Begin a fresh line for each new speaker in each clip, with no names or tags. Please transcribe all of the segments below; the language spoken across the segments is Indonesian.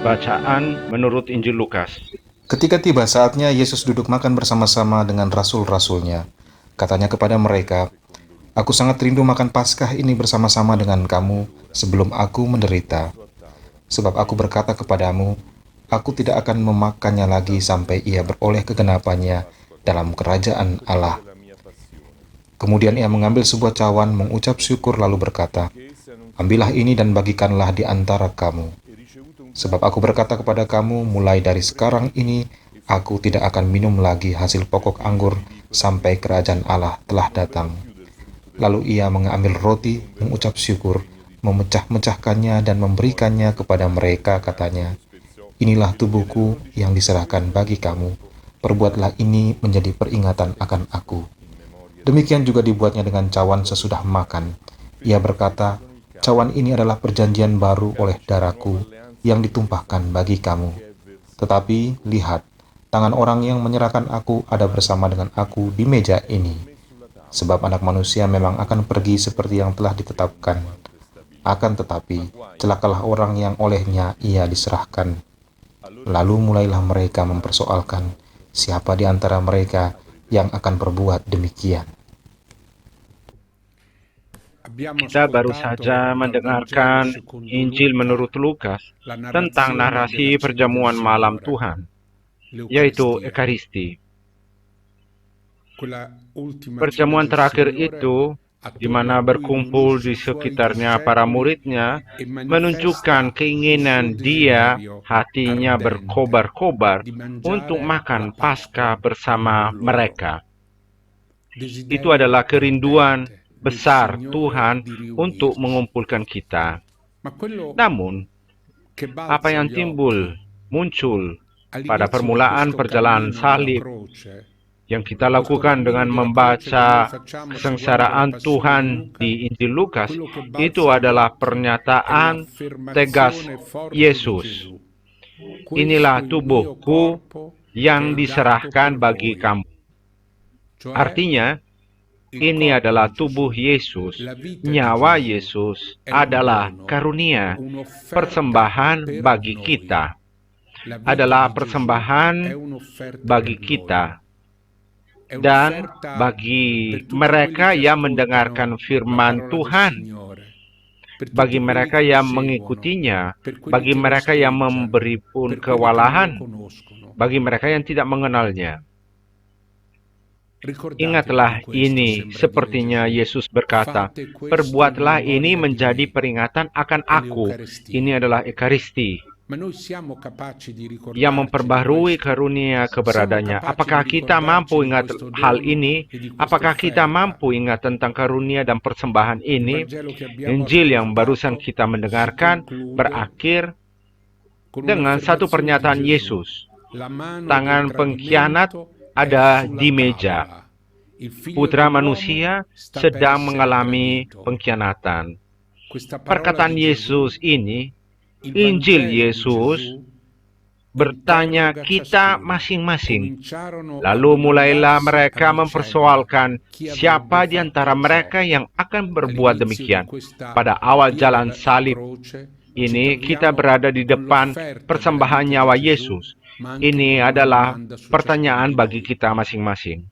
Bacaan menurut Injil Lukas.
Ketika tiba saatnya Yesus duduk makan bersama-sama dengan rasul-rasulnya. Katanya kepada mereka, "Aku sangat rindu makan Paskah ini bersama-sama dengan kamu sebelum aku menderita. Sebab aku berkata kepadamu, aku tidak akan memakannya lagi sampai ia beroleh kegenapannya dalam kerajaan Allah." Kemudian ia mengambil sebuah cawan, mengucap syukur lalu berkata, "Ambillah ini dan bagikanlah di antara kamu. Sebab aku berkata kepada kamu, mulai dari sekarang ini, aku tidak akan minum lagi hasil pokok anggur sampai kerajaan Allah telah datang." Lalu ia mengambil roti, mengucap syukur, memecah-mecahkannya dan memberikannya kepada mereka, katanya, "Inilah tubuhku yang diserahkan bagi kamu. Perbuatlah ini menjadi peringatan akan aku." Demikian juga dibuatnya dengan cawan sesudah makan. Ia berkata, "Cawan ini adalah perjanjian baru oleh darahku yang ditumpahkan bagi kamu. Tetapi lihat, tangan orang yang menyerahkan aku ada bersama dengan aku di meja ini. Sebab Anak Manusia memang akan pergi seperti yang telah ditetapkan. Akan tetapi, celakalah orang yang olehnya ia diserahkan." Lalu mulailah mereka mempersoalkan siapa di antara mereka yang akan berbuat demikian.
Kita baru saja mendengarkan Injil menurut Lukas tentang narasi perjamuan malam Tuhan, yaitu Ekaristi. Perjamuan terakhir itu, di mana berkumpul di sekitarnya para muridnya, menunjukkan keinginan dia, hatinya berkobar-kobar untuk makan Paskah bersama mereka. Itu adalah kerinduan besar Tuhan untuk mengumpulkan kita. Namun, apa yang muncul pada permulaan perjalanan salib yang kita lakukan dengan membaca kesengsaraan Tuhan di Injil Lukas, itu adalah pernyataan tegas Yesus. "Inilah tubuhku yang diserahkan bagi kamu." Artinya, ini adalah tubuh Yesus. Nyawa Yesus adalah karunia, persembahan bagi kita. Adalah persembahan bagi kita. Dan bagi mereka yang mendengarkan firman Tuhan, bagi mereka yang mengikutinya, bagi mereka yang memberi pun kewalahan, bagi mereka yang tidak mengenalnya. Ingatlah ini, sepertinya Yesus berkata, "Perbuatlah ini menjadi peringatan akan aku." Ini adalah Ekaristi yang memperbaharui karunia keberadaannya. Apakah kita mampu ingat hal ini? Apakah kita mampu ingat tentang karunia dan persembahan ini? Injil yang barusan kita mendengarkan berakhir dengan satu pernyataan Yesus. Tangan pengkhianat ada di meja. Putra manusia sedang mengalami pengkhianatan. Perkataan Yesus ini, Injil Yesus, bertanya kita masing-masing. Lalu mulailah mereka mempersoalkan siapa di antara mereka yang akan berbuat demikian. Pada awal jalan salib ini, kita berada di depan persembahan nyawa Yesus. Ini adalah pertanyaan bagi kita masing-masing.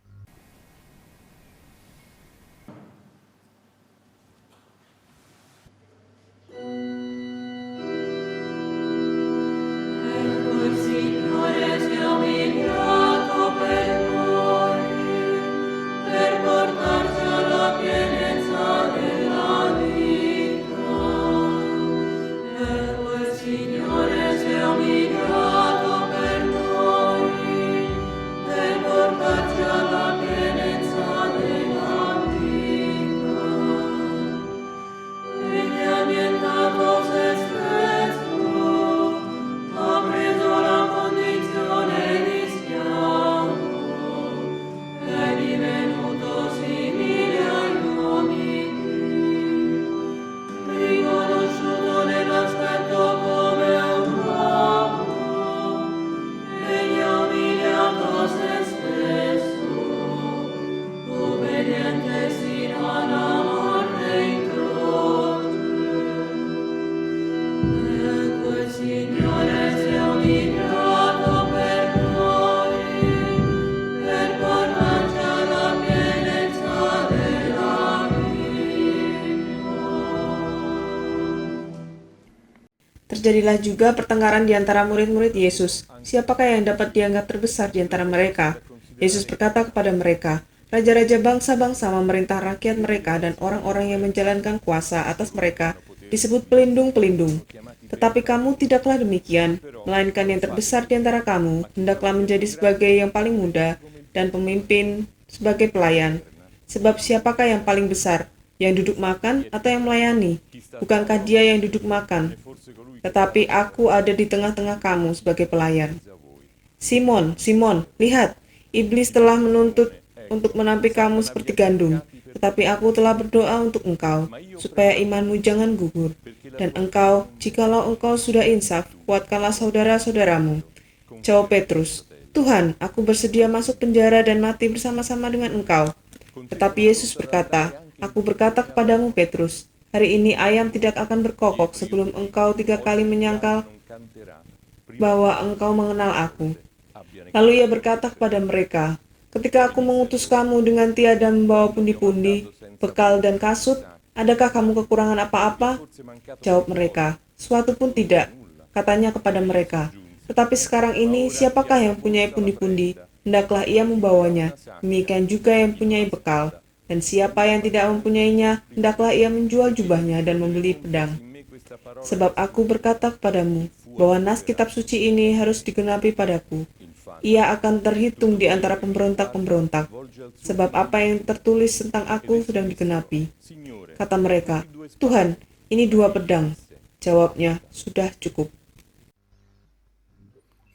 Terjadilah juga pertengkaran di antara murid-murid Yesus. Siapakah yang dapat dianggap terbesar di antara mereka? Yesus berkata kepada mereka, raja-raja bangsa-bangsa memerintah rakyat mereka dan orang-orang yang menjalankan kuasa atas mereka disebut pelindung-pelindung. Tetapi kamu tidaklah demikian, melainkan yang terbesar di antara kamu hendaklah menjadi sebagai yang paling muda dan pemimpin sebagai pelayan. Sebab siapakah yang paling besar, yang duduk makan atau yang melayani? Bukankah dia yang duduk makan? Tetapi aku ada di tengah-tengah kamu sebagai pelayan. Simon, Simon, lihat, iblis telah menuntut untuk menampik kamu seperti gandum. Tetapi aku telah berdoa untuk engkau, supaya imanmu jangan gugur. Dan engkau, jikalau engkau sudah insaf, kuatkanlah saudara-saudaramu. Jawab Petrus, Tuhan, aku bersedia masuk penjara dan mati bersama-sama dengan engkau. Tetapi Yesus berkata, aku berkata kepadamu Petrus, hari ini ayam tidak akan berkokok sebelum engkau 3 kali menyangkal bahwa engkau mengenal aku. Lalu ia berkata kepada mereka, ketika aku mengutus kamu dengan tiada membawa pundi-pundi, bekal dan kasut, adakah kamu kekurangan apa-apa? Jawab mereka, suatu pun tidak. Katanya kepada mereka, tetapi sekarang ini siapakah yang punya pundi-pundi? Hendaklah ia membawanya, demikian juga yang punya bekal. Dan siapa yang tidak mempunyainya, hendaklah ia menjual jubahnya dan membeli pedang. Sebab aku berkata kepadamu, bahwa nas kitab suci ini harus digenapi padaku. Ia akan terhitung di antara pemberontak-pemberontak, sebab apa yang tertulis tentang aku sedang digenapi. Kata mereka, Tuhan, ini 2 pedang. Jawabnya, sudah cukup.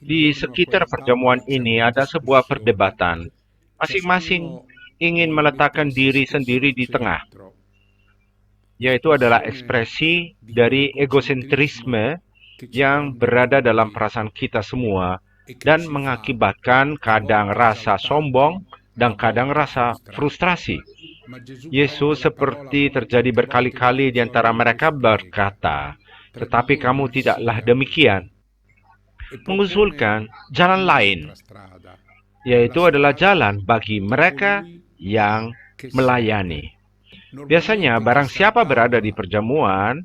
Di sekitar perjamuan ini ada sebuah perdebatan. Masing-masing ingin meletakkan diri sendiri di tengah, yaitu adalah ekspresi dari egosentrisme yang berada dalam perasaan kita semua dan mengakibatkan kadang rasa sombong dan kadang rasa frustrasi. Yesus seperti terjadi berkali-kali di antara mereka berkata, tetapi kamu tidaklah demikian. Mengusulkan jalan lain, yaitu adalah jalan bagi mereka yang melayani. Biasanya barang siapa berada di perjamuan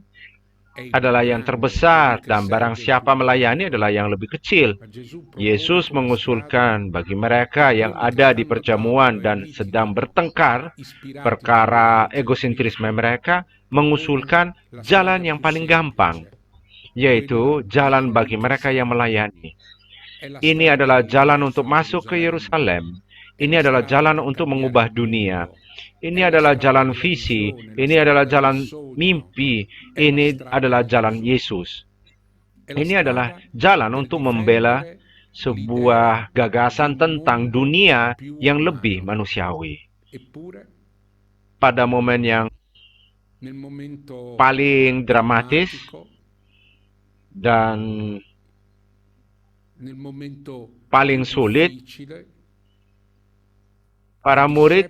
adalah yang terbesar dan barang siapa melayani adalah yang lebih kecil. Yesus mengusulkan bagi mereka yang ada di perjamuan dan sedang bertengkar perkara egosentrisme mereka, mengusulkan jalan yang paling gampang, yaitu jalan bagi mereka yang melayani. Ini adalah jalan untuk masuk ke Yerusalem. Ini adalah jalan untuk mengubah dunia. Ini adalah jalan visi. Ini adalah jalan mimpi. Ini adalah jalan Yesus. Ini adalah jalan untuk membela sebuah gagasan tentang dunia yang lebih manusiawi. Pada momen yang paling dramatis dan paling sulit, para murid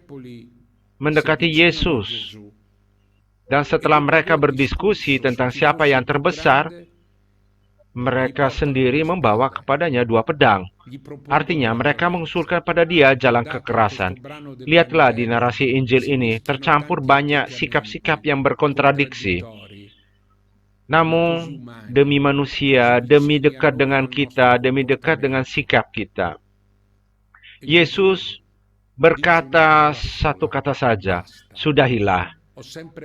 mendekati Yesus. Dan setelah mereka berdiskusi tentang siapa yang terbesar, mereka sendiri membawa kepadanya 2 pedang. Artinya mereka mengusulkan pada dia jalan kekerasan. Lihatlah di narasi Injil ini, tercampur banyak sikap-sikap yang berkontradiksi. Namun, demi manusia, demi dekat dengan kita, demi dekat dengan sikap kita, Yesus berkata satu kata saja, sudahilah.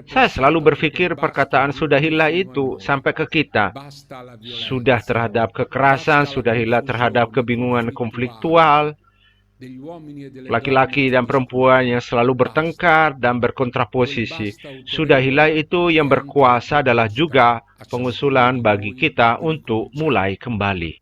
Saya selalu berpikir perkataan sudahilah itu sampai ke kita. Sudah terhadap kekerasan, sudahilah terhadap kebingungan konfliktual, laki-laki dan perempuan yang selalu bertengkar dan berkontraposisi. Sudahilah itu yang berkuasa adalah juga pengusulan bagi kita untuk mulai kembali.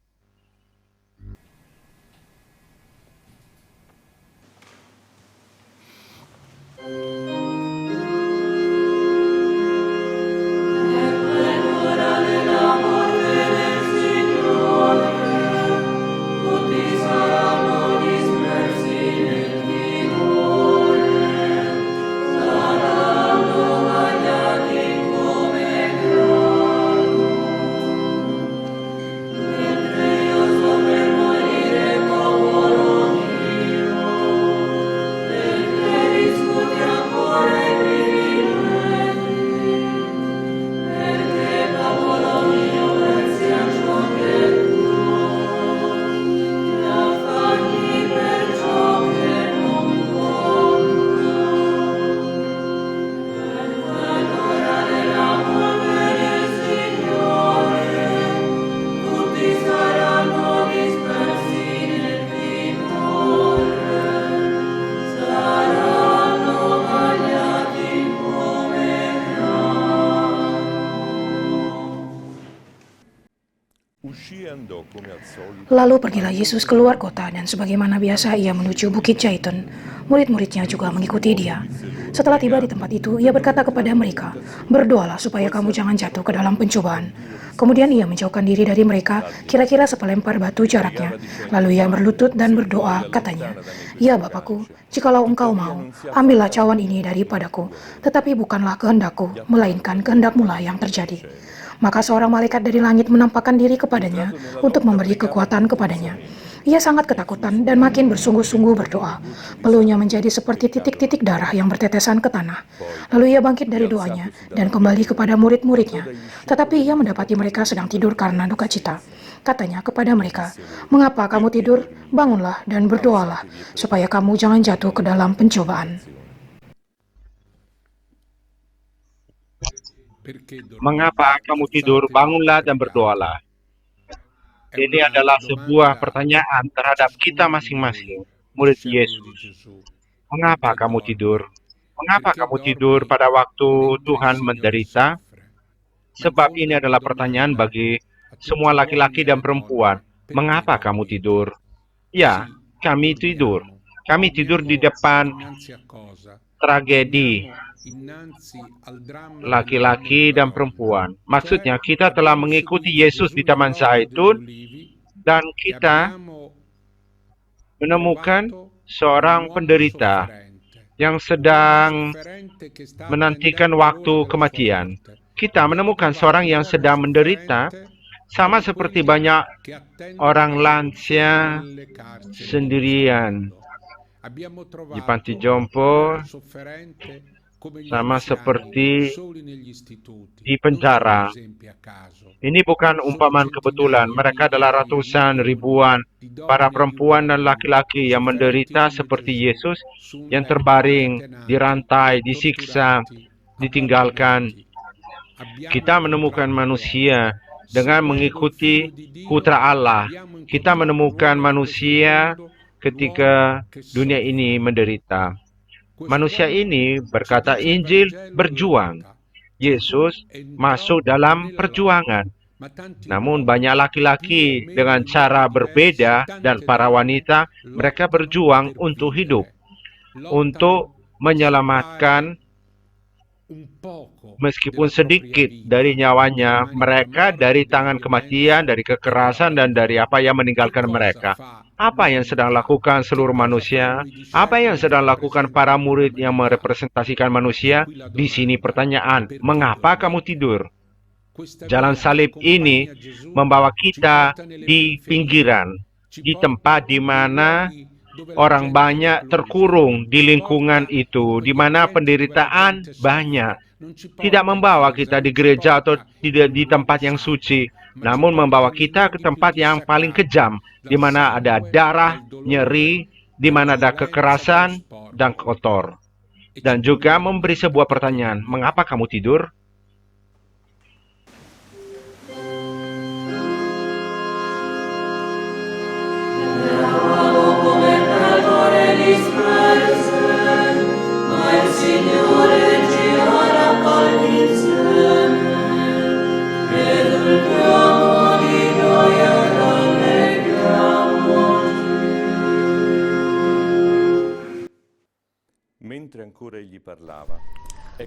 Lalu pergilah Yesus keluar kota dan sebagaimana biasa ia menuju Bukit Zaitun. Murid-muridnya juga mengikuti dia. Setelah tiba di tempat itu, ia berkata kepada mereka, "Berdoalah supaya kamu jangan jatuh ke dalam pencobaan." Kemudian ia menjauhkan diri dari mereka, kira-kira sepelempar batu jaraknya. Lalu ia berlutut dan berdoa, katanya, "Ya Bapakku, jikalau engkau mau, ambillah cawan ini daripadaku, tetapi bukanlah kehendakku, melainkan kehendak-Mu lah yang terjadi." Maka seorang malaikat dari langit menampakkan diri kepadanya untuk memberi kekuatan kepadanya. Ia sangat ketakutan dan makin bersungguh-sungguh berdoa. Peluhnya menjadi seperti titik-titik darah yang bertetesan ke tanah. Lalu ia bangkit dari doanya dan kembali kepada murid-muridnya. Tetapi ia mendapati mereka sedang tidur karena duka cita. Katanya kepada mereka, "Mengapa kamu tidur? Bangunlah dan berdoalah, supaya kamu jangan jatuh ke dalam pencobaan."
Mengapa kamu tidur? Bangunlah dan berdoalah. Ini adalah sebuah pertanyaan terhadap kita masing-masing, murid Yesus. Mengapa kamu tidur? Mengapa kamu tidur pada waktu Tuhan menderita? Sebab ini adalah pertanyaan bagi semua laki-laki dan perempuan. Mengapa kamu tidur? Ya, kami tidur. Kami tidur di depan tragedi laki-laki dan perempuan. Maksudnya kita telah mengikuti Yesus di Taman Zaitun dan kita menemukan seorang penderita yang sedang menantikan waktu kematian. Kita menemukan seorang yang sedang menderita sama seperti banyak orang lansia sendirian di panti jompo, sama seperti di penjara. Ini bukan umpamaan kebetulan. Mereka adalah ratusan ribuan para perempuan dan laki-laki yang menderita seperti Yesus, yang terbaring, dirantai, disiksa, ditinggalkan. Kita menemukan manusia dengan mengikuti Putra Allah. Kita menemukan manusia ketika dunia ini menderita. Manusia ini, berkata Injil, berjuang. Yesus masuk dalam perjuangan. Namun banyak laki-laki dengan cara berbeda dan para wanita, mereka berjuang untuk hidup, untuk menyelamatkan meskipun sedikit dari nyawanya mereka dari tangan kematian, dari kekerasan, dan dari apa yang meninggalkan mereka. Apa yang sedang lakukan seluruh manusia? Apa yang sedang lakukan para murid yang merepresentasikan manusia? Di sini pertanyaan, mengapa kamu tidur? Jalan salib ini membawa kita di pinggiran, di tempat di mana orang banyak terkurung di lingkungan itu, di mana penderitaan banyak. Tidak membawa kita di gereja atau tidak di tempat yang suci, namun membawa kita ke tempat yang paling kejam, di mana ada darah, nyeri, di mana ada kekerasan dan kotor. Dan juga memberi sebuah pertanyaan, mengapa kamu tidur?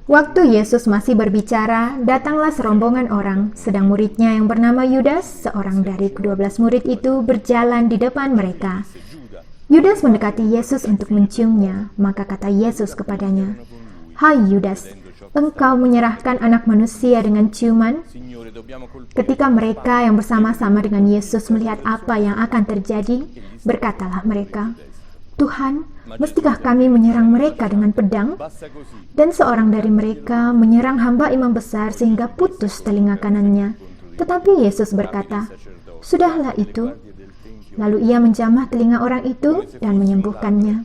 Waktu Yesus masih berbicara, datanglah serombongan orang, sedang muridnya yang bernama Yudas, seorang dari ke-12 murid itu, berjalan di depan mereka. Yudas mendekati Yesus untuk menciumnya, maka kata Yesus kepadanya, "Hai Yudas, engkau menyerahkan anak manusia dengan ciuman?" Ketika mereka yang bersama-sama dengan Yesus melihat apa yang akan terjadi, berkatalah mereka, "Tuhan, mestikah kami menyerang mereka dengan pedang?" Dan seorang dari mereka menyerang hamba imam besar sehingga putus telinga kanannya. Tetapi Yesus berkata, "Sudahlah itu." Lalu ia menjamah telinga orang itu dan menyembuhkannya.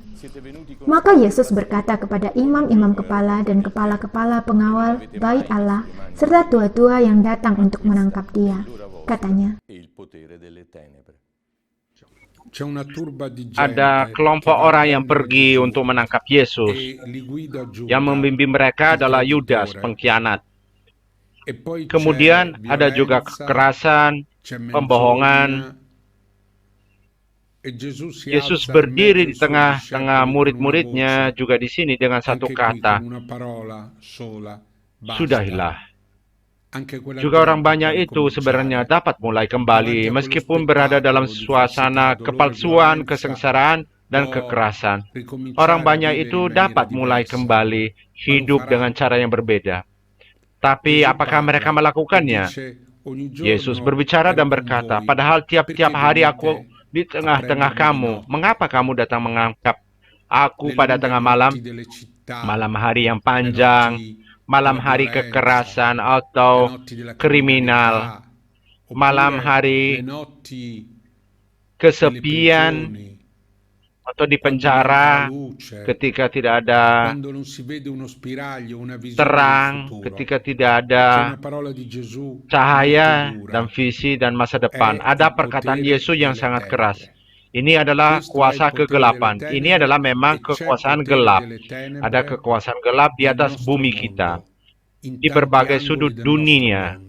Maka Yesus berkata kepada imam-imam kepala dan kepala-kepala pengawal bait Allah, serta tua-tua yang datang untuk menangkap dia. Katanya,
Ada kelompok orang yang pergi untuk menangkap Yesus. Yang membimbing mereka adalah Yudas, pengkhianat. Kemudian ada juga kekerasan, pembohongan. Yesus berdiri di tengah-tengah murid-muridnya juga di sini dengan satu kata, sudahilah. Juga orang banyak itu sebenarnya dapat mulai kembali meskipun berada dalam suasana kepalsuan, kesengsaraan, dan kekerasan. Orang banyak itu dapat mulai kembali hidup dengan cara yang berbeda. Tapi apakah mereka melakukannya? Yesus berbicara dan berkata, padahal tiap-tiap hari aku di tengah-tengah kamu, mengapa kamu datang menangkap aku pada tengah malam, malam hari yang panjang, malam hari kekerasan atau kriminal, malam hari kesepian, atau di penjara ketika tidak ada terang, ketika tidak ada cahaya dan visi dan masa depan. Ada perkataan Yesus yang sangat keras. Ini adalah kuasa kegelapan. Ini adalah memang kekuasaan gelap. Ada kekuasaan gelap di atas bumi kita, di berbagai sudut dunia.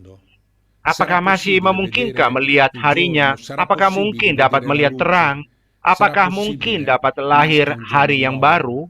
Apakah masih memungkinkah melihat harinya? Apakah mungkin dapat melihat terang? Apakah mungkin dapat lahir hari yang baru?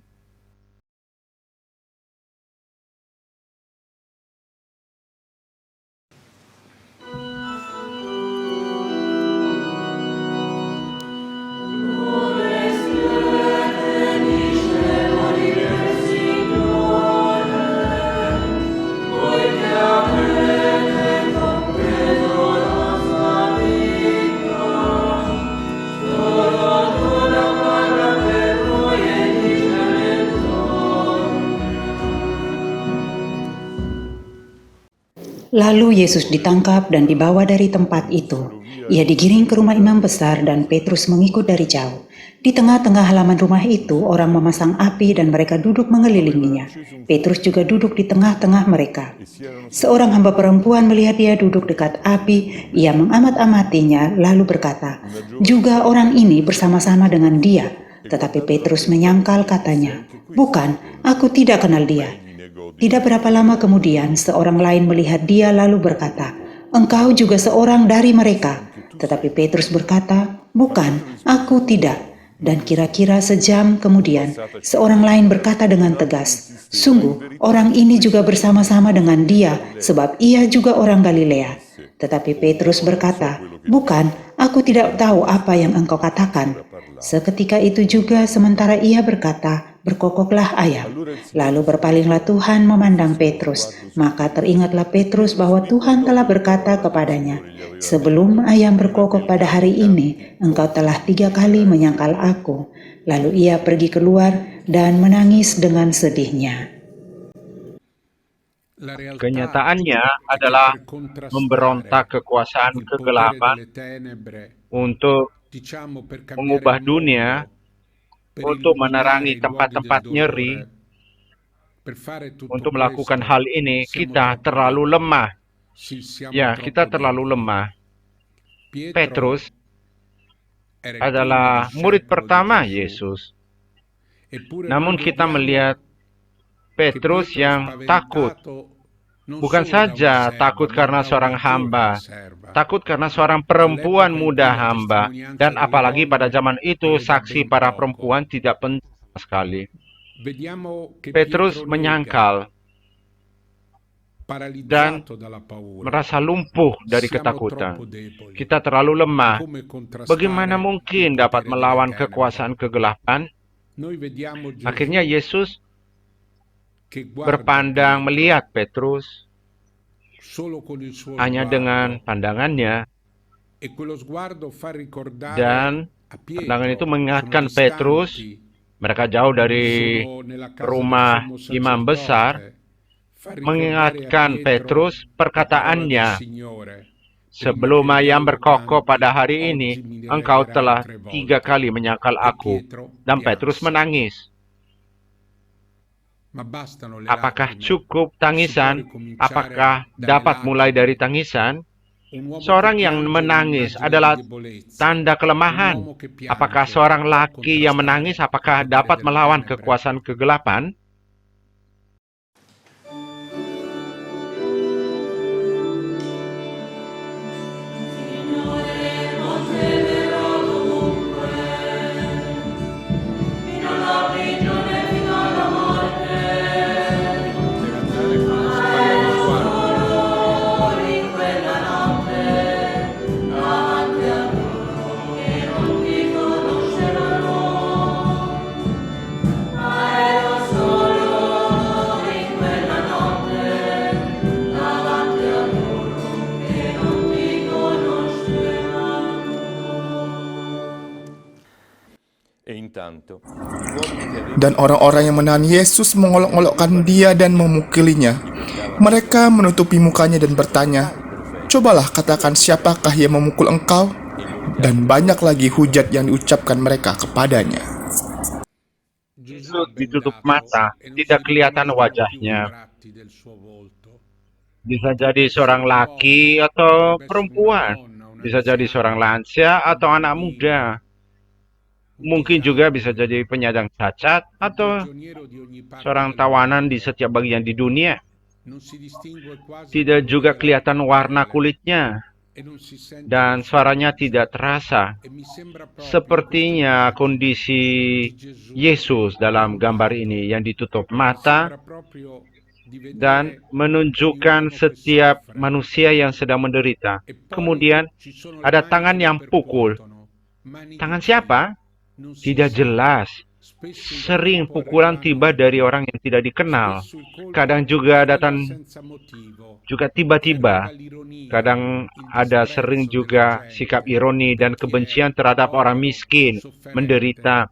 Lalu Yesus ditangkap dan dibawa dari tempat itu. Ia digiring ke rumah imam besar dan Petrus mengikut dari jauh. Di tengah-tengah halaman rumah itu, orang memasang api dan mereka duduk mengelilinginya. Petrus juga duduk di tengah-tengah mereka. Seorang hamba perempuan melihat dia duduk dekat api, ia mengamat-amatinya lalu berkata, juga orang ini bersama-sama dengan dia. Tetapi Petrus menyangkal katanya, bukan, aku tidak kenal dia. Tidak berapa lama kemudian, seorang lain melihat dia lalu berkata, engkau juga seorang dari mereka. Tetapi Petrus berkata, bukan, aku tidak. Dan kira-kira sejam kemudian, seorang lain berkata dengan tegas, sungguh, orang ini juga bersama-sama dengan dia, sebab ia juga orang Galilea. Tetapi Petrus berkata, bukan, aku tidak tahu apa yang engkau katakan. Seketika itu juga sementara ia berkata, berkokoklah ayam. Lalu berpalinglah Tuhan memandang Petrus. Maka teringatlah Petrus bahwa Tuhan telah berkata kepadanya, sebelum ayam berkokok pada hari ini, engkau telah 3 kali menyangkal aku. Lalu ia pergi keluar dan menangis dengan sedihnya.
Kenyataannya adalah memberontak kekuasaan kegelapan untuk mengubah dunia, untuk menerangi tempat-tempat nyeri. Untuk melakukan hal ini, kita terlalu lemah. Ya, kita terlalu lemah. Petrus adalah murid pertama Yesus. Namun kita melihat Petrus yang takut. Bukan saja takut karena seorang hamba, takut karena seorang perempuan muda hamba, dan apalagi pada zaman itu saksi para perempuan tidak penting sekali. Petrus menyangkal dan merasa lumpuh dari ketakutan. Kita terlalu lemah. Bagaimana mungkin dapat melawan kekuasaan kegelapan? Akhirnya Yesus berpandang melihat Petrus hanya dengan pandangannya, dan pandangan itu mengingatkan Petrus. Mereka jauh dari rumah imam besar, mengingatkan Petrus perkataannya, sebelum ayam berkokok pada hari ini, engkau telah 3 kali menyangkal aku. Dan Petrus menangis. Apakah cukup tangisan? Apakah dapat mulai dari tangisan? Seorang yang menangis adalah tanda kelemahan. Apakah seorang laki yang menangis, apakah dapat melawan kekuasaan kegelapan?
Dan orang-orang yang menahan Yesus mengolok-olokkan dia dan memukulinya. Mereka menutupi mukanya dan bertanya, "Cobalah katakan siapakah yang memukul engkau?" Dan banyak lagi hujat yang diucapkan mereka kepadanya.
Yesus ditutup mata, tidak kelihatan wajahnya. Bisa jadi seorang laki atau perempuan. Bisa jadi seorang lansia atau anak muda. Mungkin juga bisa jadi penyandang cacat atau seorang tawanan di setiap bagian di dunia. Tidak juga kelihatan warna kulitnya. Dan suaranya tidak terasa. Sepertinya kondisi Yesus dalam gambar ini yang ditutup mata dan menunjukkan setiap manusia yang sedang menderita. Kemudian ada tangan yang pukul. Tangan siapa? Tidak jelas. Sering pukulan tiba dari orang yang tidak dikenal. Kadang juga datang juga tiba-tiba. Kadang ada sering juga sikap ironi dan kebencian terhadap orang miskin, menderita.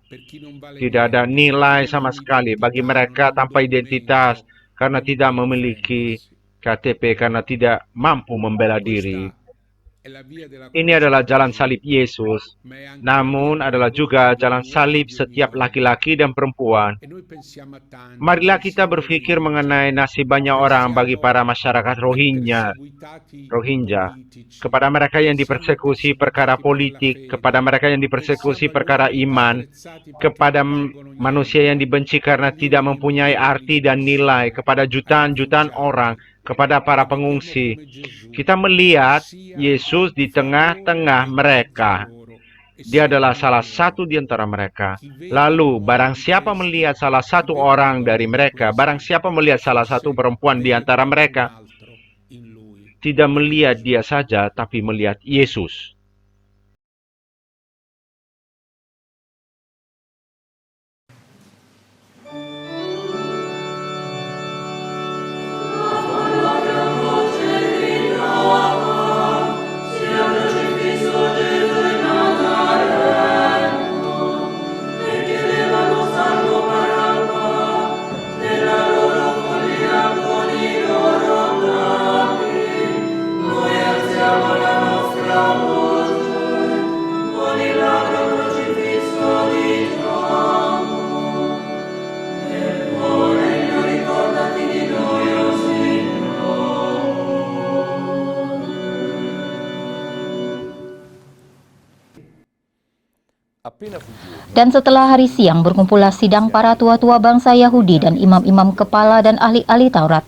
Tidak ada nilai sama sekali bagi mereka tanpa identitas karena tidak memiliki KTP, karena tidak mampu membela diri. Ini adalah jalan salib Yesus, namun adalah juga jalan salib setiap laki-laki dan perempuan. Marilah kita berpikir mengenai nasib banyak orang bagi para masyarakat Rohingya, kepada mereka yang dipersekusi perkara politik, kepada mereka yang dipersekusi perkara iman, kepada manusia yang dibenci karena tidak mempunyai arti dan nilai, kepada jutaan-jutaan orang, kepada para pengungsi. Kita melihat Yesus di tengah-tengah mereka. Dia adalah salah satu di antara mereka. Lalu, barang siapa melihat salah satu orang dari mereka, barang siapa melihat salah satu perempuan di antara mereka, tidak melihat dia saja, tapi melihat Yesus.
Dan setelah hari siang berkumpullah sidang para tua-tua bangsa Yahudi dan imam-imam kepala dan ahli-ahli Taurat.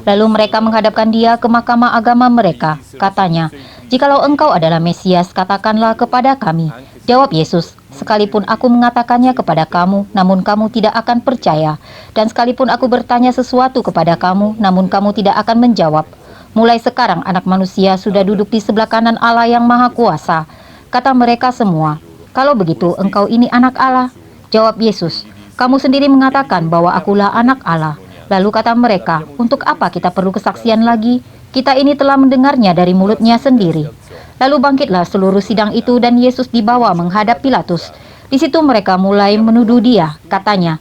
Lalu mereka menghadapkan dia ke mahkamah agama mereka. Katanya, "Jikalau engkau adalah Mesias, katakanlah kepada kami." Jawab Yesus, "Sekalipun aku mengatakannya kepada kamu, namun kamu tidak akan percaya. Dan sekalipun aku bertanya sesuatu kepada kamu, namun kamu tidak akan menjawab. Mulai sekarang anak manusia sudah duduk di sebelah kanan Allah yang Maha Kuasa." Kata mereka semua, "Kalau begitu engkau ini anak Allah." Jawab Yesus, "Kamu sendiri mengatakan bahwa akulah anak Allah." Lalu kata mereka, "Untuk apa kita perlu kesaksian lagi? Kita ini telah mendengarnya dari mulutnya sendiri." Lalu bangkitlah seluruh sidang itu dan Yesus dibawa menghadap Pilatus. Di situ mereka mulai menuduh dia. Katanya,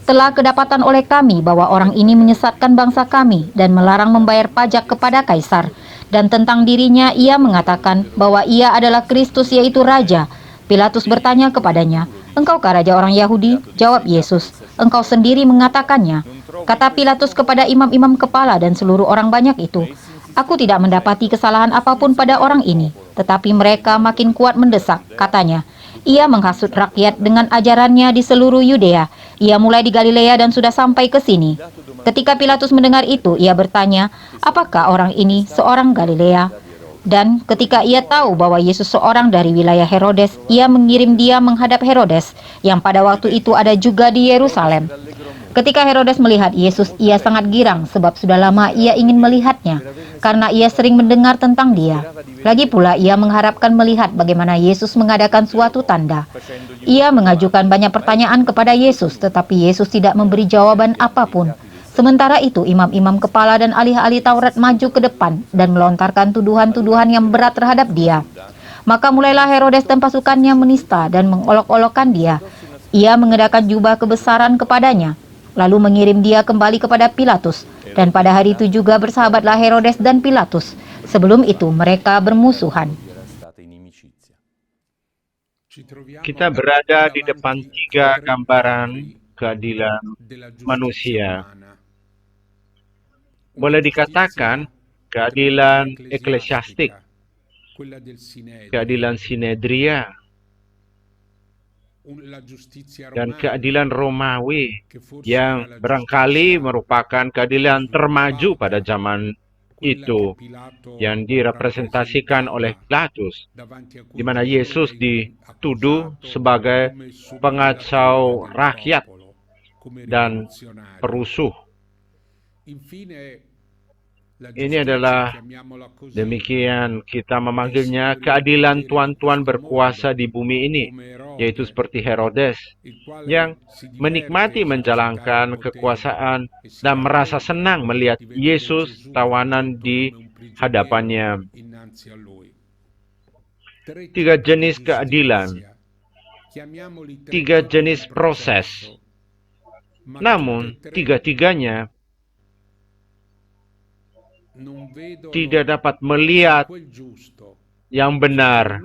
"Telah kedapatan oleh kami bahwa orang ini menyesatkan bangsa kami dan melarang membayar pajak kepada Kaisar. Dan tentang dirinya ia mengatakan bahwa ia adalah Kristus, yaitu Raja." Pilatus bertanya kepadanya, "Engkaukah raja orang Yahudi?" Jawab Yesus, "Engkau sendiri mengatakannya." Kata Pilatus kepada imam-imam kepala dan seluruh orang banyak itu, "Aku tidak mendapati kesalahan apapun pada orang ini." Tetapi mereka makin kuat mendesak. Katanya, "Ia menghasut rakyat dengan ajarannya di seluruh Yudea. Ia mulai di Galilea dan sudah sampai ke sini." Ketika Pilatus mendengar itu, ia bertanya, "Apakah orang ini seorang Galilea?" Dan ketika ia tahu bahwa Yesus seorang dari wilayah Herodes, ia mengirim dia menghadap Herodes, yang pada waktu itu ada juga di Yerusalem. Ketika Herodes melihat Yesus, ia sangat girang, sebab sudah lama ia ingin melihatnya, karena ia sering mendengar tentang dia. Lagi pula ia mengharapkan melihat bagaimana Yesus mengadakan suatu tanda. Ia mengajukan banyak pertanyaan kepada Yesus, tetapi Yesus tidak memberi jawaban apapun. Sementara itu, imam-imam kepala dan ahli-ahli Taurat maju ke depan dan melontarkan tuduhan-tuduhan yang berat terhadap dia. Maka mulailah Herodes dan pasukannya menista dan mengolok-olokkan dia. Ia mengenakan jubah kebesaran kepadanya, lalu mengirim dia kembali kepada Pilatus. Dan pada hari itu juga bersahabatlah Herodes dan Pilatus. Sebelum itu mereka bermusuhan.
Kita berada di depan 3 gambaran keadilan manusia. Boleh dikatakan keadilan eklesiastik, keadilan Sinedria, dan keadilan Romawi yang barangkali merupakan keadilan termaju pada zaman itu yang direpresentasikan oleh Pilatus, di mana Yesus dituduh sebagai pengacau rakyat dan perusuh. Ini adalah, demikian kita memanggilnya, keadilan tuan-tuan berkuasa di bumi ini, yaitu seperti Herodes, yang menikmati menjalankan kekuasaan dan merasa senang melihat Yesus tawanan di hadapannya. 3 jenis keadilan, 3 jenis proses, namun tiga-tiganya tidak dapat melihat yang benar,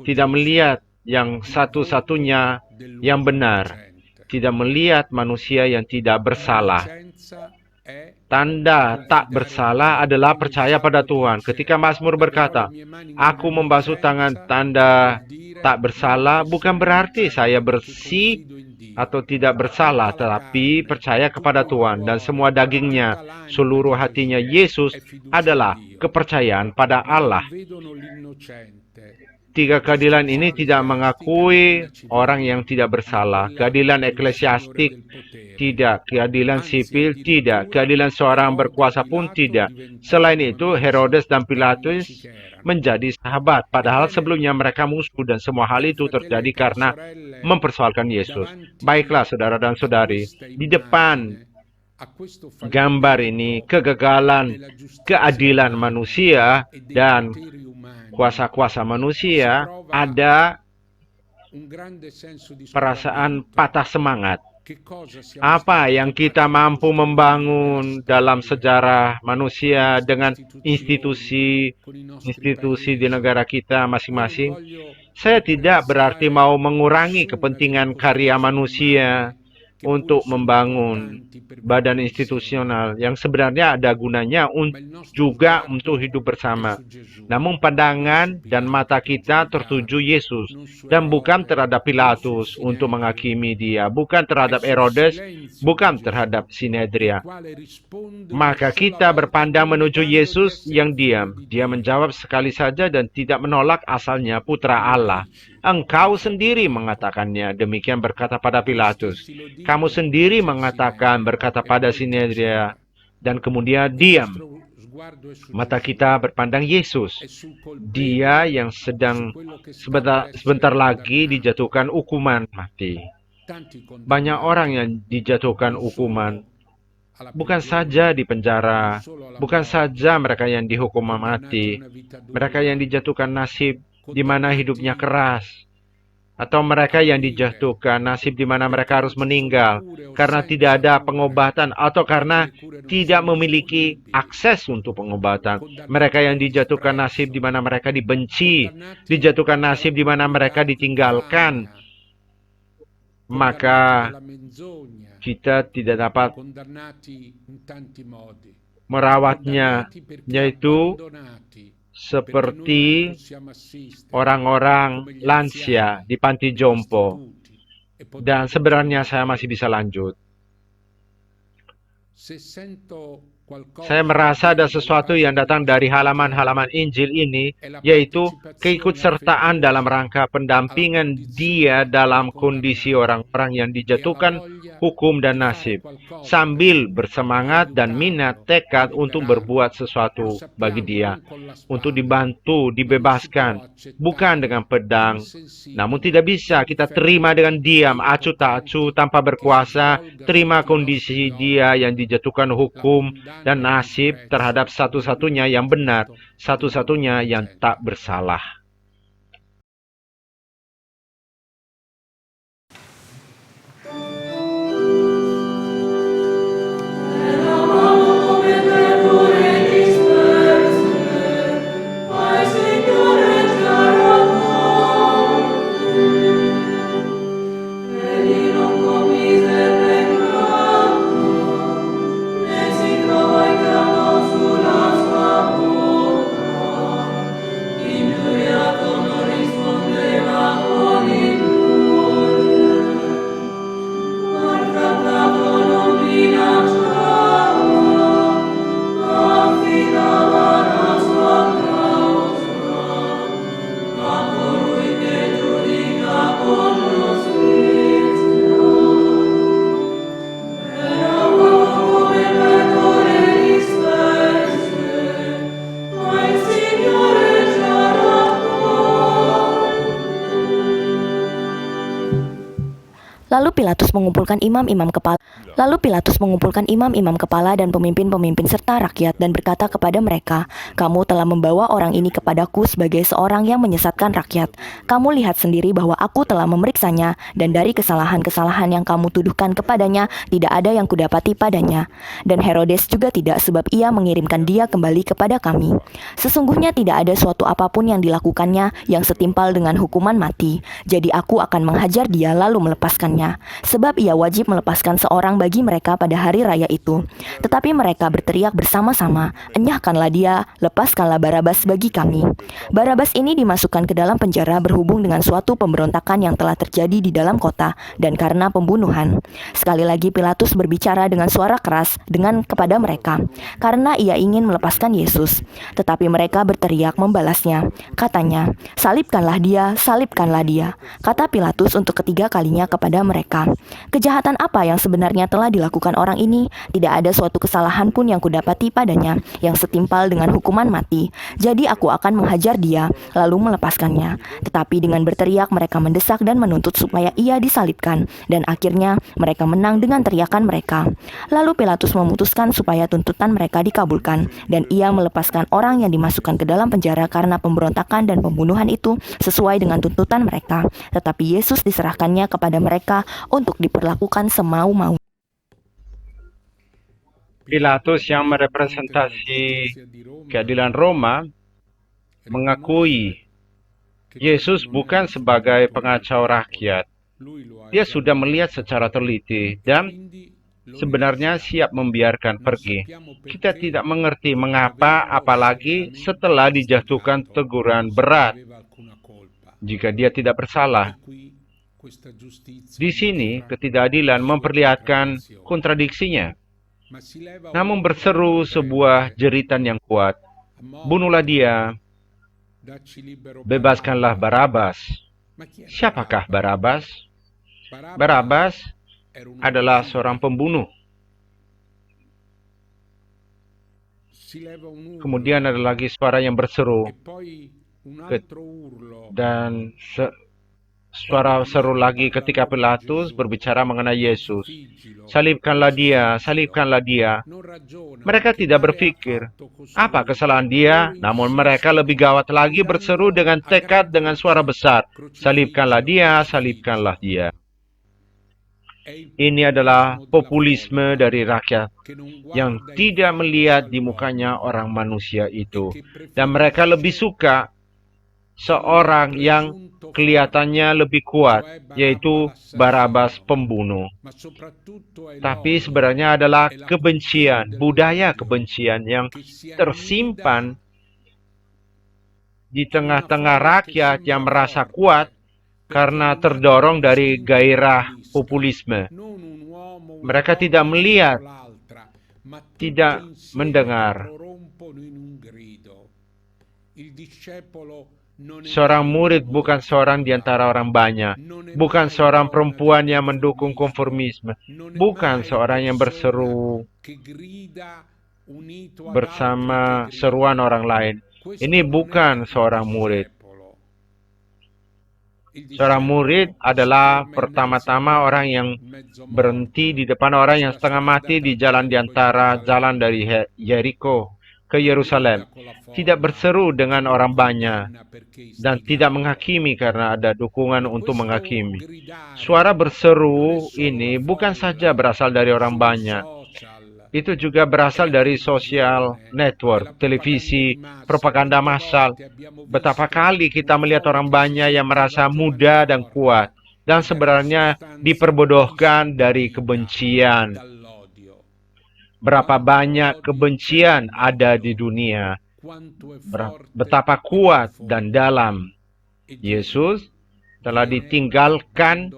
tidak melihat yang satu-satunya yang benar, tidak melihat manusia yang tidak bersalah. Tanda tak bersalah adalah percaya pada Tuhan. Ketika Mazmur berkata, "Aku membasuh tangan," tanda tak bersalah bukan berarti saya bersih atau tidak bersalah, tetapi percaya kepada Tuhan dan semua dagingnya, seluruh hatinya Yesus adalah kepercayaan pada Allah. 3 keadilan ini tidak mengakui orang yang tidak bersalah. Keadilan eklesiastik tidak, keadilan sipil tidak, keadilan seorang berkuasa pun tidak. Selain itu, Herodes dan Pilatus menjadi sahabat, padahal sebelumnya mereka musuh, dan semua hal itu terjadi karena mempersoalkan Yesus. Baiklah, saudara dan saudari, di depan gambar ini, kegagalan keadilan manusia dan kuasa-kuasa manusia, ada perasaan patah semangat. Apa yang kita mampu membangun dalam sejarah manusia dengan institusi di negara kita masing-masing? Saya tidak berarti mau mengurangi kepentingan karya manusia untuk membangun badan institusional yang sebenarnya ada gunanya juga untuk hidup bersama. Namun pandangan dan mata kita tertuju Yesus dan bukan terhadap Pilatus untuk menghakimi dia, bukan terhadap Herodes, bukan terhadap Sinedria. Maka kita berpandang menuju Yesus yang diam. Dia menjawab sekali saja dan tidak menolak, asalnya putra Allah. Engkau sendiri mengatakannya, demikian berkata pada Pilatus. Kamu sendiri mengatakan, berkata pada Sinedria, dan kemudian diam. Mata kita berpandang Yesus. Dia yang sedang sebentar lagi dijatuhkan hukuman mati. Banyak orang yang dijatuhkan hukuman, bukan saja di penjara, bukan saja mereka yang dihukum mati, mereka yang dijatuhkan nasib di mana hidupnya keras, atau mereka yang dijatuhkan nasib di mana mereka harus meninggal karena tidak ada pengobatan atau karena tidak memiliki akses untuk pengobatan. Mereka yang dijatuhkan nasib di mana mereka dibenci, dijatuhkan nasib di mana mereka ditinggalkan. Maka kita tidak dapat merawatnya, yaitu seperti orang-orang lansia di panti jompo. Dan sebenarnya saya masih bisa lanjut. Saya merasa ada sesuatu yang datang dari halaman-halaman Injil ini, yaitu keikutsertaan dalam rangka pendampingan dia dalam kondisi orang-orang yang dijatuhkan hukum dan nasib, sambil bersemangat dan minat tekad untuk berbuat sesuatu bagi dia, untuk dibantu, dibebaskan, bukan dengan pedang. Namun tidak bisa kita terima dengan diam, acuh tak acuh, tanpa berkuasa, terima kondisi dia yang dijatuhkan hukum dan nasib terhadap satu-satunya yang benar, satu-satunya yang tak bersalah.
Lalu Pilatus mengumpulkan imam-imam kepala dan pemimpin-pemimpin serta rakyat dan berkata kepada mereka, "Kamu telah membawa orang ini kepadaku sebagai seorang yang menyesatkan rakyat. Kamu lihat sendiri bahwa aku telah memeriksanya, dan dari kesalahan-kesalahan yang kamu tuduhkan kepadanya, tidak ada yang kudapati padanya. Dan Herodes juga tidak, sebab ia mengirimkan dia kembali kepada kami. Sesungguhnya tidak ada suatu apapun yang dilakukannya yang setimpal dengan hukuman mati. Jadi aku akan menghajar dia lalu melepaskannya, sebab ia wajib melepaskan seorang bagi mereka pada hari raya itu." Tetapi mereka berteriak bersama-sama, "Enyahkanlah dia, lepaskanlah Barabas bagi kami." Barabas ini dimasukkan ke dalam penjara berhubung dengan suatu pemberontakan yang telah terjadi di dalam kota dan karena pembunuhan. Sekali lagi Pilatus berbicara dengan suara keras kepada mereka, karena ia ingin melepaskan Yesus. Tetapi mereka berteriak membalasnya. Katanya, "Salibkanlah dia, salibkanlah dia." Kata Pilatus untuk ketiga kalinya kepada mereka, "Kejahatan apa yang sebenarnya telah dilakukan orang ini? Tidak ada suatu kesalahan pun yang kudapati padanya yang setimpal dengan hukuman mati. Jadi aku akan menghajar dia lalu melepaskannya." Tetapi dengan berteriak mereka mendesak dan menuntut supaya ia disalibkan, dan akhirnya mereka menang dengan teriakan mereka. Lalu Pilatus memutuskan supaya tuntutan mereka dikabulkan, dan ia melepaskan orang yang dimasukkan ke dalam penjara karena pemberontakan dan pembunuhan itu sesuai dengan tuntutan mereka. Tetapi Yesus diserahkannya kepada mereka untuk diperlakukan semau-mau.
Pilatus yang merepresentasi keadilan Roma mengakui Yesus bukan sebagai pengacau rakyat. Dia sudah melihat secara teliti dan sebenarnya siap membiarkan pergi. Kita tidak mengerti mengapa, apalagi setelah dijatuhkan teguran berat jika dia tidak bersalah. Di sini, ketidakadilan memperlihatkan kontradiksinya. Namun berseru sebuah jeritan yang kuat, "Bunuhlah dia, bebaskanlah Barabas." Siapakah Barabas? Barabas adalah seorang pembunuh. Kemudian ada lagi suara yang berseru, dan suara seru lagi ketika Pilatus berbicara mengenai Yesus. "Salibkanlah dia, salibkanlah dia." Mereka tidak berpikir apa kesalahan dia, namun mereka lebih gawat lagi berseru dengan tekad dengan suara besar, "Salibkanlah dia, salibkanlah dia." Ini adalah populisme dari rakyat yang tidak melihat di mukanya orang manusia itu, dan mereka lebih suka seorang yang kelihatannya lebih kuat, yaitu Barabas pembunuh. Tapi sebenarnya adalah kebencian, budaya kebencian yang tersimpan di tengah-tengah rakyat yang merasa kuat karena terdorong dari gairah populisme. Mereka tidak melihat, tidak mendengar. Seorang murid bukan seorang di antara orang banyak, bukan seorang perempuan yang mendukung konformisme, bukan seorang yang berseru bersama seruan orang lain. Ini bukan seorang murid. Seorang murid adalah pertama-tama orang yang berhenti di depan orang yang setengah mati di jalan di antara jalan dari Yeriko ke Yerusalem. Tidak berseru dengan orang banyak dan tidak menghakimi karena ada dukungan untuk menghakimi. Suara berseru ini bukan saja berasal dari orang banyak. Itu juga berasal dari sosial network, televisi, propaganda massal. Betapa kali kita melihat orang banyak yang merasa muda dan kuat, dan sebenarnya diperbodohkan dari kebencian. Berapa banyak kebencian ada di dunia, betapa kuat dan dalam. Yesus telah ditinggalkan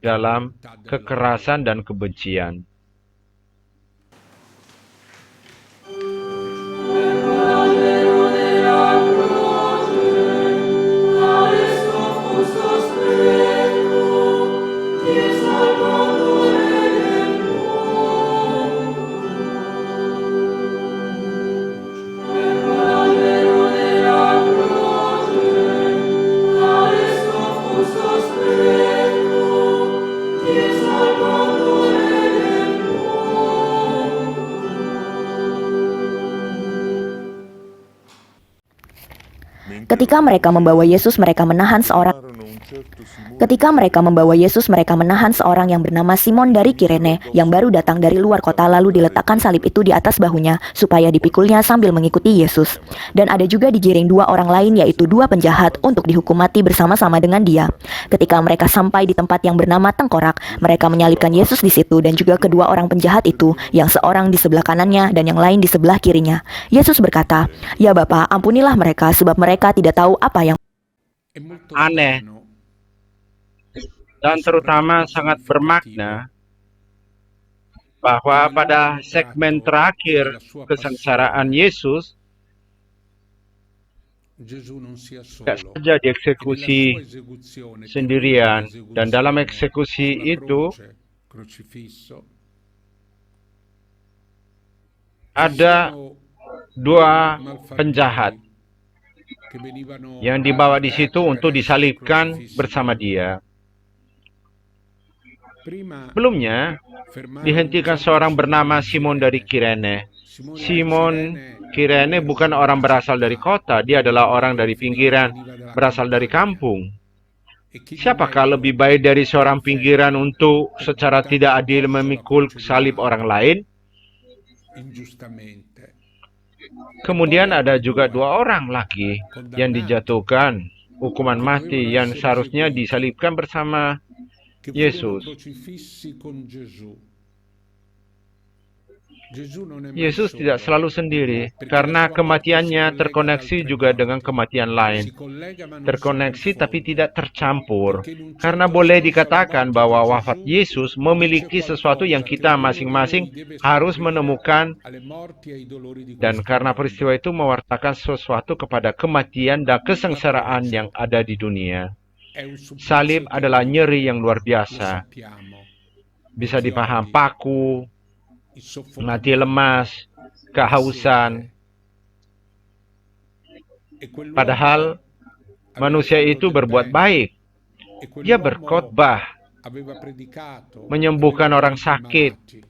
dalam kekerasan dan kebencian.
Ketika mereka membawa Yesus, mereka menahan seorang yang bernama Simon dari Kirene yang baru datang dari luar kota, lalu diletakkan salib itu di atas bahunya supaya dipikulnya sambil mengikuti Yesus. Dan ada juga digiring 2 orang lain, yaitu 2 penjahat, untuk dihukum mati bersama-sama dengan dia. Ketika mereka sampai di tempat yang bernama Tengkorak, mereka menyalibkan Yesus di situ dan juga kedua orang penjahat itu, yang seorang di sebelah kanannya dan yang lain di sebelah kirinya. Yesus berkata, "Ya Bapa, ampunilah mereka, sebab mereka tidak tahu apa yang..."
Aneh dan terutama sangat bermakna bahwa pada segmen terakhir kesengsaraan Yesus, tidak saja dieksekusi sendirian, dan dalam eksekusi itu ada 2 penjahat yang dibawa di situ untuk disalibkan bersama dia. Sebelumnya, dihentikan seorang bernama Simon dari Kirene. Simon Kirene bukan orang berasal dari kota, dia adalah orang dari pinggiran, berasal dari kampung. Siapakah lebih baik dari seorang pinggiran untuk secara tidak adil memikul salib orang lain? Kemudian ada juga 2 orang lagi yang dijatuhkan hukuman mati yang seharusnya disalibkan bersama Yesus. Yesus tidak selalu sendiri, karena kematiannya terkoneksi juga dengan kematian lain. Terkoneksi tapi tidak tercampur, karena boleh dikatakan bahwa wafat Yesus memiliki sesuatu yang kita masing-masing harus menemukan, dan karena peristiwa itu mewartakan sesuatu kepada kematian dan kesengsaraan yang ada di dunia. Salib adalah nyeri yang luar biasa. Bisa dipaham, paku, mati lemas, kehausan. Padahal manusia itu berbuat baik. Dia berkhotbah, menyembuhkan orang sakit.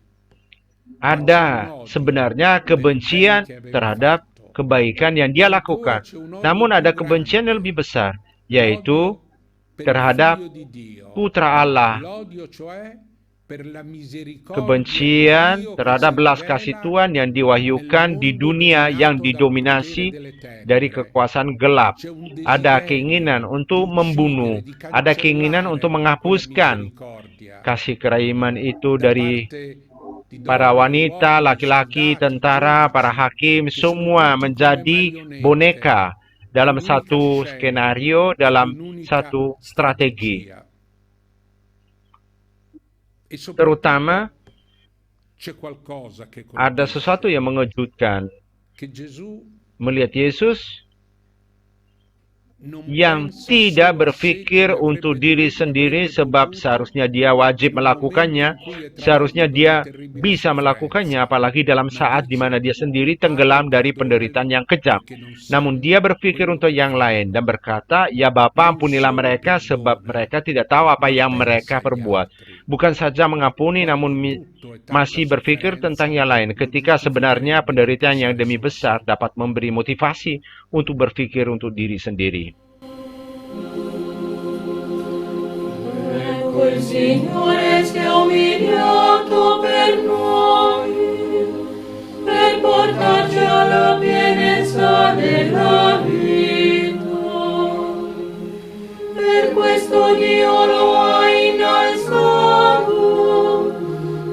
Ada sebenarnya kebencian terhadap kebaikan yang dia lakukan. Namun ada kebencian yang lebih besar, yaitu terhadap Putra Allah. Kebencian terhadap belas kasih Tuhan yang diwahyukan di dunia yang didominasi dari kekuasaan gelap. Ada keinginan untuk membunuh, ada keinginan untuk menghapuskan kasih kerahiman itu dari para wanita, laki-laki, tentara, para hakim, semua menjadi boneka dalam satu skenario, dalam satu strategi. Terutama, ada sesuatu yang mengejutkan. Melihat Yesus yang tidak berpikir untuk diri sendiri, sebab seharusnya dia wajib melakukannya, seharusnya dia bisa melakukannya, apalagi dalam saat di mana dia sendiri tenggelam dari penderitaan yang kejam. Namun dia berpikir untuk yang lain dan berkata, "Ya Bapa, ampunilah mereka, sebab mereka tidak tahu apa yang mereka perbuat." Bukan saja mengampuni, namun masih berpikir tentang yang lain, ketika sebenarnya penderitaan yang demi besar dapat memberi motivasi untuk berpikir untuk diri sendiri.
Ecco il Signore si è umiliato per noi, per portarci alla pienezza della vita. Per questo Dio lo ha innalzato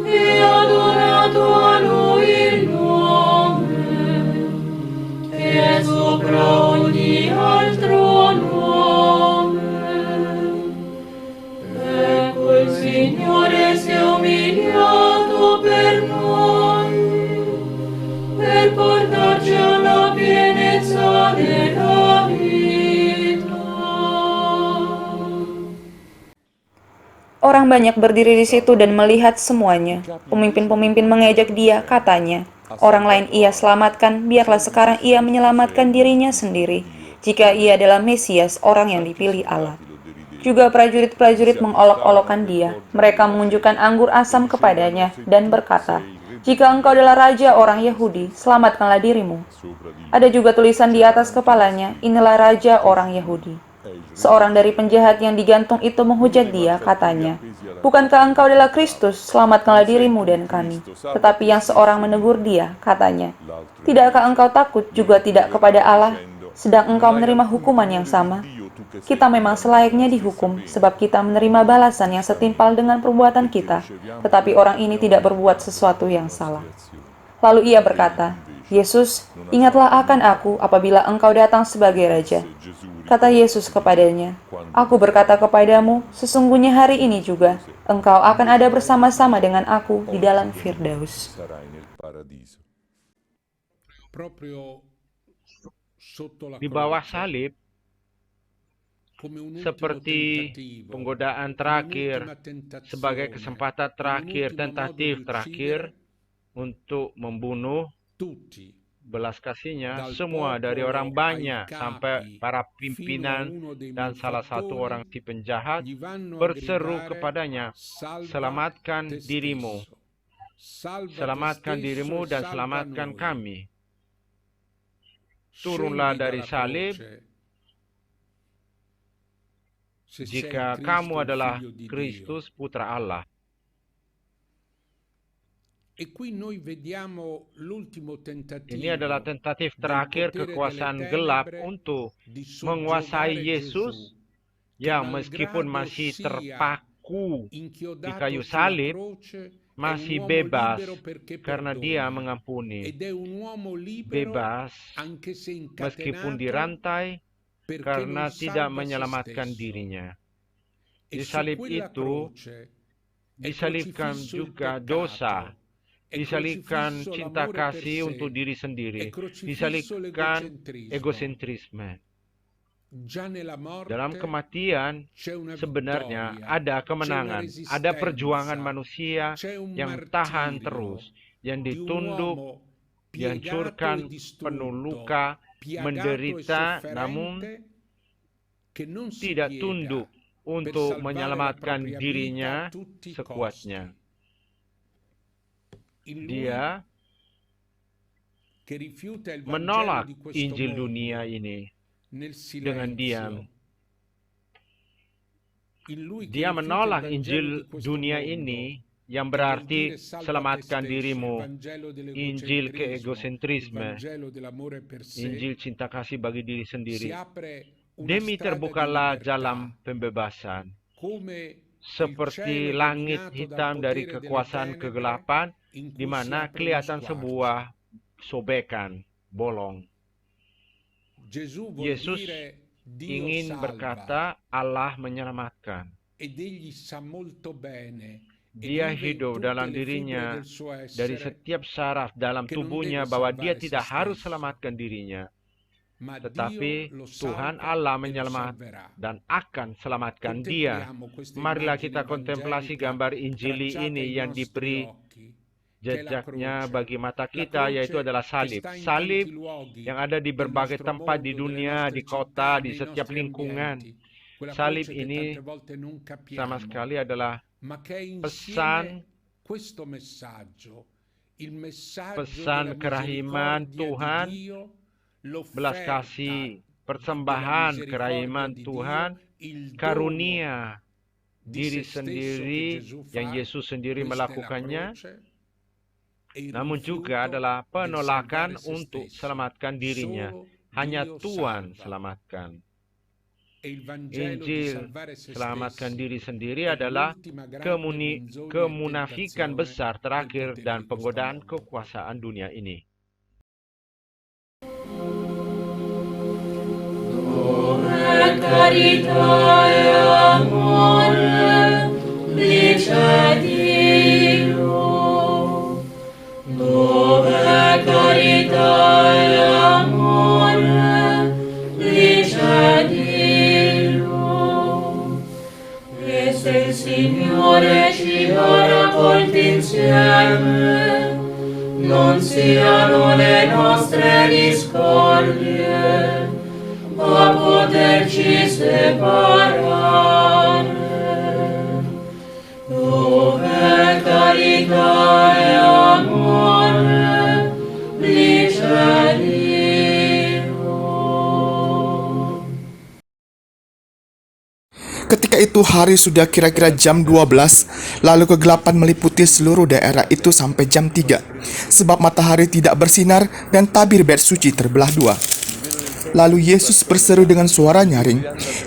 e adonato a Lui il nome che è sopra ogni altro nome. Ecco il Signore si è umiliato per noi, per portarci alla pienezza della vita.
Orang banyak berdiri di situ dan melihat semuanya. Pemimpin-pemimpin mengejek dia, katanya, "Orang lain ia selamatkan, biarlah sekarang ia menyelamatkan dirinya sendiri, jika ia adalah Mesias, orang yang dipilih Allah." Juga prajurit-prajurit mengolok-olokkan dia. Mereka menunjukkan anggur asam kepadanya dan berkata, "Jika engkau adalah raja orang Yahudi, selamatkanlah dirimu." Ada juga tulisan di atas kepalanya, "Inilah raja orang Yahudi." Seorang dari penjahat yang digantung itu menghujat dia, katanya, "Bukankah engkau adalah Kristus? Selamatkanlah dirimu dan kami." Tetapi yang seorang menegur dia, katanya, "Tidakkah engkau takut juga tidak kepada Allah, sedang engkau menerima hukuman yang sama? Kita memang selayaknya dihukum, sebab kita menerima balasan yang setimpal dengan perbuatan kita, tetapi orang ini tidak berbuat sesuatu yang salah." Lalu ia berkata, "Yesus, ingatlah akan aku apabila engkau datang sebagai raja." Kata Yesus kepadanya, "Aku berkata kepadamu, sesungguhnya hari ini juga engkau akan ada bersama-sama dengan aku di dalam Firdaus."
Di bawah salib, seperti penggodaan terakhir, sebagai kesempatan terakhir, tentatif terakhir untuk membunuh, belas kasihnya, semua dari orang banyak sampai para pimpinan dan salah satu orang si penjahat berseru kepadanya, "Selamatkan dirimu, selamatkan dirimu dan selamatkan kami. Turunlah dari salib jika kamu adalah Kristus, Putra Allah." Ini adalah tentatif terakhir kekuasaan gelap untuk menguasai Yesus yang meskipun masih terpaku di kayu salib, masih bebas karena dia mengampuni. Bebas meskipun dirantai karena tidak menyelamatkan dirinya. Di salib itu disalibkan juga dosa, disalibkan cinta kasih untuk diri sendiri, disalibkan egosentrisme. Dalam kematian, sebenarnya ada kemenangan, ada perjuangan manusia yang tahan terus, yang ditunduk, dihancurkan, penuh luka, menderita, namun tidak tunduk untuk menyelamatkan dirinya sekuatnya. Dia menolak Injil dunia ini dengan diam. Dia menolak Injil dunia ini yang berarti selamatkan dirimu, Injil keegosentrisme, Injil cinta kasih bagi diri sendiri. Demi terbukalah jalan pembebasan. Seperti langit hitam dari kekuasaan kegelapan, di mana kelihatan sebuah sobekan, bolong. Yesus ingin berkata Allah menyelamatkan. Dia hidup dalam dirinya dari setiap saraf dalam tubuhnya bahwa dia tidak harus selamatkan dirinya. Tetapi Tuhan Allah menyelamatkan dan akan selamatkan dia. Marilah kita kontemplasi gambar Injili ini yang diberi jejaknya bagi mata kita, yaitu adalah salib. Salib yang ada di berbagai tempat di dunia, di kota, di setiap lingkungan. Salib ini sama sekali adalah pesan kerahiman Tuhan, belas kasih, persembahan kerahiman Tuhan, karunia diri sendiri yang Yesus sendiri melakukannya, namun juga adalah penolakan untuk selamatkan dirinya. Hanya Tuhan selamatkan. Injil selamatkan diri sendiri adalah kemunafikan besar terakhir dan penggodaan kekuasaan dunia ini.
Carità e amore, dice Dio. Dove carità e amore, dice Dio. E se il Signore ci ha raccolti insieme, non siano le nostre discordie a poterci separare. Dove carità e amore,
Ketika itu hari sudah kira-kira jam 12, lalu kegelapan meliputi seluruh daerah itu sampai jam 3, sebab matahari tidak bersinar dan tabir bait suci terbelah dua. Lalu Yesus berseru dengan suara nyaring,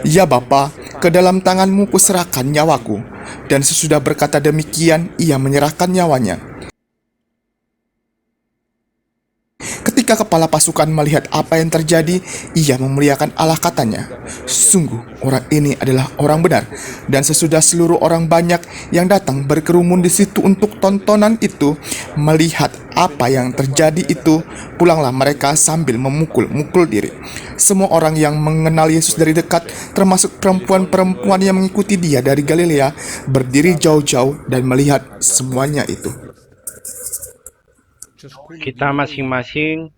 "Ya Bapa, ke dalam tangan-Mu kuserahkan nyawaku." Dan sesudah berkata demikian, ia menyerahkan nyawanya. Ketika kepala pasukan melihat apa yang terjadi, ia memuliakan Allah, katanya, "Sungguh orang ini adalah orang benar." Dan sesudah seluruh orang banyak yang datang berkerumun di situ untuk tontonan itu, melihat apa yang terjadi itu, pulanglah mereka sambil memukul-mukul diri. Semua orang yang mengenal Yesus dari dekat, termasuk perempuan-perempuan yang mengikuti dia dari Galilea, berdiri jauh-jauh dan melihat semuanya itu.
Kita masing-masing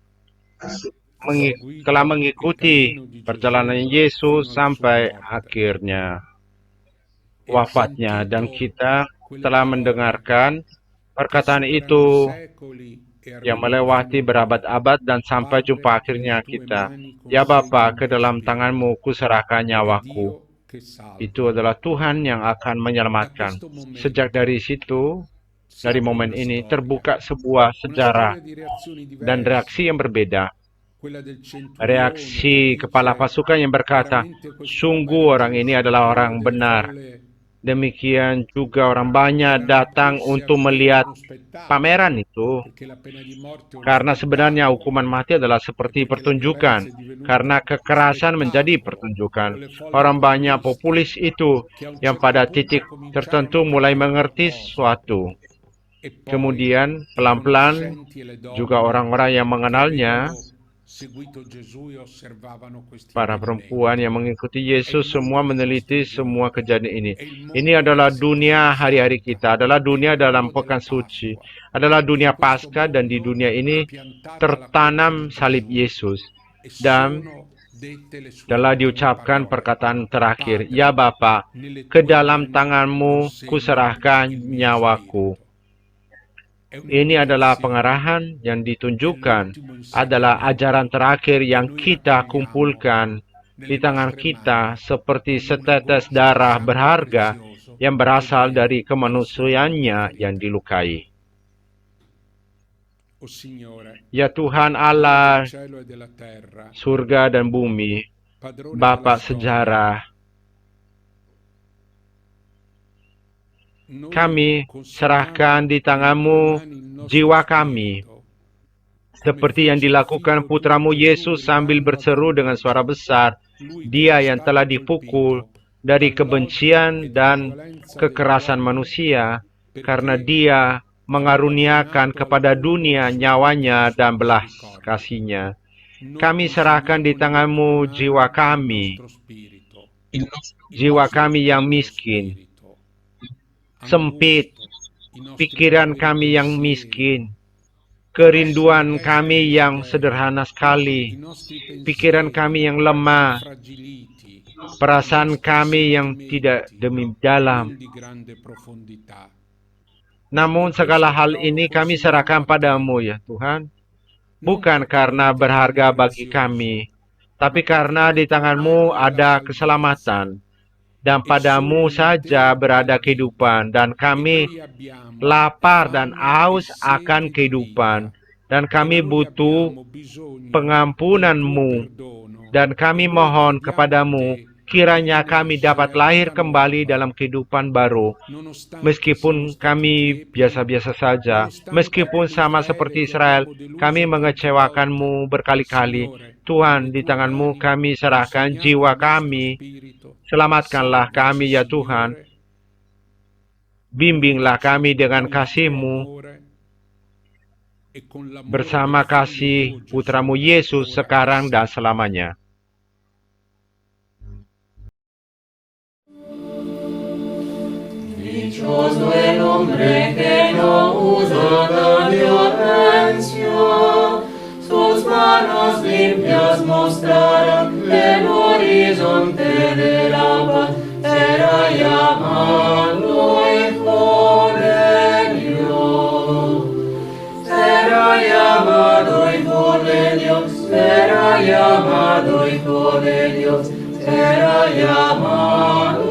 telah mengikuti perjalanan Yesus sampai akhirnya wafatnya, dan kita telah mendengarkan perkataan itu yang melewati berabad-abad dan sampai jumpa akhirnya kita. Ya Bapa, ke dalam tangan-Mu kuserahkan nyawaku. Itu adalah Tuhan yang akan menyelamatkan. Sejak dari situ, dari momen ini terbuka sebuah sejarah dan reaksi yang berbeda. Reaksi kepala pasukan yang berkata, "Sungguh orang ini adalah orang benar." Demikian juga orang banyak datang untuk melihat pameran itu. Karena sebenarnya hukuman mati adalah seperti pertunjukan. Karena kekerasan menjadi pertunjukan. Orang banyak populis itu yang pada titik tertentu mulai mengerti sesuatu. Kemudian pelan-pelan juga orang-orang yang mengenalnya, para perempuan yang mengikuti Yesus, semua meneliti semua kejadian ini. Ini adalah dunia hari-hari kita, adalah dunia dalam pekan suci, adalah dunia Paskah, dan di dunia ini tertanam salib Yesus. Dan telah diucapkan perkataan terakhir, "Ya Bapa, ke dalam tangan-Mu kuserahkan nyawaku." Ini adalah pengarahan yang ditunjukkan, adalah ajaran terakhir yang kita kumpulkan di tangan kita seperti setetes darah berharga yang berasal dari kemanusiaannya yang dilukai. Ya Tuhan Allah, surga dan bumi, Bapa sejarah, kami serahkan di tangan-Mu jiwa kami, seperti yang dilakukan putra-Mu Yesus sambil berseru dengan suara besar, Dia yang telah dipukul dari kebencian dan kekerasan manusia, karena Dia mengaruniakan kepada dunia nyawanya dan belas kasih-Nya. Kami serahkan di tangan-Mu jiwa kami yang miskin, sempit, pikiran kami yang miskin, kerinduan kami yang sederhana sekali, pikiran kami yang lemah, perasaan kami yang tidak demi dalam. Namun segala hal ini kami serahkan padamu, ya Tuhan, bukan karena berharga bagi kami, tapi karena di tangan-Mu ada keselamatan. Dan padamu saja berada kehidupan, dan kami lapar dan haus akan kehidupan, dan kami butuh pengampunan-Mu, dan kami mohon kepadamu, kiranya kami dapat lahir kembali dalam kehidupan baru. Meskipun kami biasa-biasa saja, meskipun sama seperti Israel, kami mengecewakan-Mu berkali-kali. Tuhan, di tangan-Mu kami serahkan jiwa kami. Selamatkanlah kami, ya Tuhan. Bimbinglah kami dengan kasih-Mu, bersama kasih Putra-Mu Yesus sekarang dan selamanya.
Dichoso el hombre que no usa la violencia, sus manos limpias mostrarán el horizonte de la paz, será llamado hijo de Dios, será llamado hijo de Dios, será llamado hijo de Dios, será llamado